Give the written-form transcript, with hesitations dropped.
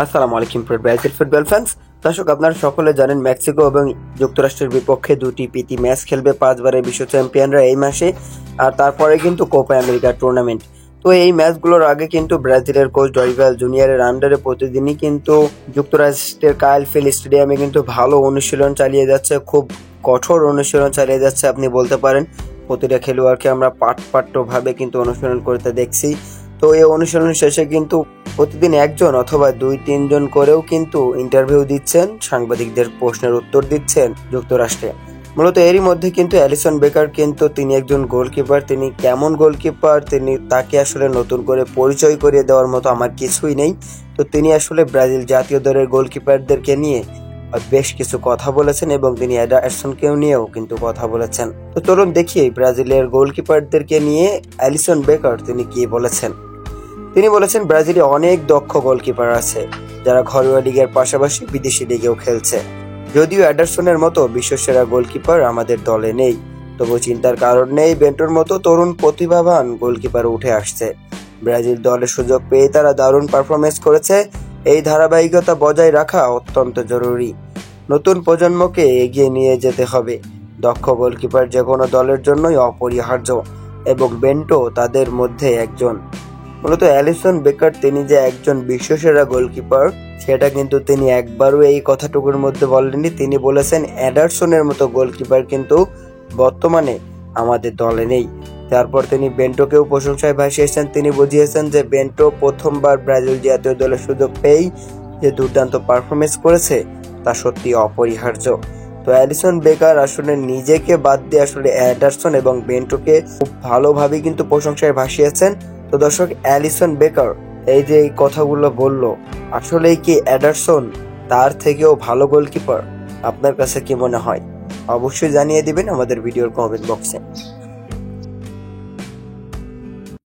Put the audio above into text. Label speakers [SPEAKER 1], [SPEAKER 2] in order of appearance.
[SPEAKER 1] আসসালামু আলাইকুম Brazil football fans. দর্শক, আপনারা সকলে জানেন মেক্সিকো এবং যুক্তরাষ্ট্রের বিপক্ষে দুটি প্রীতি ম্যাচ খেলবে 5 বারের বিশ্ব চ্যাম্পিয়নরা এই মাসে। আর তারপরে কিন্তু কোপা আমেরিকা টুর্নামেন্ট। তো এই ম্যাচগুলোর আগে কিন্তু ব্রাজিলের কোচ ডরিভাল জুনিয়রের আন্ডারে প্রতিদিনই কিন্তু যুক্তরাষ্ট্রের কায়েল ফিল স্টেডিয়ামে কিন্তু ভালো অনুশীলন চালিয়ে যাচ্ছে, খুব কঠোর অনুশীলন চালিয়ে যাচ্ছে আপনি বলতে পারেন। প্রতিটা খেলোয়াড়কে আমরা পাঠ্যভাবে কিন্তু অনুশীলন করতে দেখছি। তো এই অনুশীলন শেষে কিন্তু প্রতিদিন একজন অথবা 2-3 জন করেও কিন্তু ইন্টারভিউ দিচ্ছেন, সাংবাদিকদের প্রশ্নের উত্তর দিচ্ছেন যুক্তরাষ্ট্রে। মূলত এরই মধ্যে কিন্তু অ্যালিসন বেকার কিন্তু তিনি একজন গোলকিপার। তিনি কেমন গোলকিপার তাকে আসলে নতুন করে পরিচয় করিয়ে দেওয়ার মতো আমার কিছুই নেই। তো তিনি আসলে ব্রাজিল জাতীয় দলের গোলকিপারদেরকে নিয়ে বেশ কিছু কথা বলেছেন এবং তিনি এডারসনকেও নিয়েও কিন্তু কথা বলেছেন। তো চলুন দেখি ব্রাজিলের গোলকিপারদেরকে নিয়ে অ্যালিসন বেকার তিনি কি বলেছেন। তিনি বলেছেন, ব্রাজিলে অনেক দক্ষ গোলকিপার আছে যারা ঘরোয়া লিগের পাশাপাশি বিদেশি লিগেও খেলছে। যদিও অ্যাডারসনের মতো বিশ্বসেরা গোলকিপার আমাদের দলে নেই, তবু চিন্তার কারণ নেই, বেন্টোর মতো তরুণ প্রতিভাবান গোলকিপার উঠে আসছে। ব্রাজিল দলের সুযোগ পেয়ে তারা দারুণ পারফরমেন্স করেছে। এই ধারাবাহিকতা বজায় রাখা অত্যন্ত জরুরি। নতুন প্রজন্মকে এগিয়ে নিয়ে যেতে হবে। দক্ষ গোলকিপার যে কোনো দলের জন্যই অপরিহার্য এবং বেন্টো তাদের মধ্যে একজন। মূলত অ্যালিসন বেকার তিনি যে একজন বিশ্বসেরা গোলকিপার সেটা কিন্তু তিনি একবারও এই কথাটুকুর মধ্যে বলেননি। তিনি বলেছেন এডারসনের মতো গোলকিপার কিন্তু বর্তমানে আমাদের দলে নেই। তারপর তিনি বেন্টোকেও প্রশংসায় ভাসিয়েছেন। তিনি বুঝিয়েছেন যে বেন্টো প্রথমবার ব্রাজিল জাতীয় দলের সুযোগ পেয়েই যে দুর্দান্ত পারফরমেন্স করেছে তা সত্যি অপরিহার্য। তো অ্যালিসন বেকার আসলে নিজেকে বাদ দিয়ে আসলে এডারসন এবং বেন্টোকে খুব ভালোভাবে কিন্তু প্রশংসায় ভাসিয়েছেন। তো দর্শক, অ্যালিসন বেকার এই যে এই কথাগুলো বললো, আসলেই কি এডারসন তার থেকেও ভালো গোলকিপার? আপনার কাছে কি মনে হয়? অবশ্যই জানিয়ে দিবেন আমাদের ভিডিওর কমেন্ট বক্সে।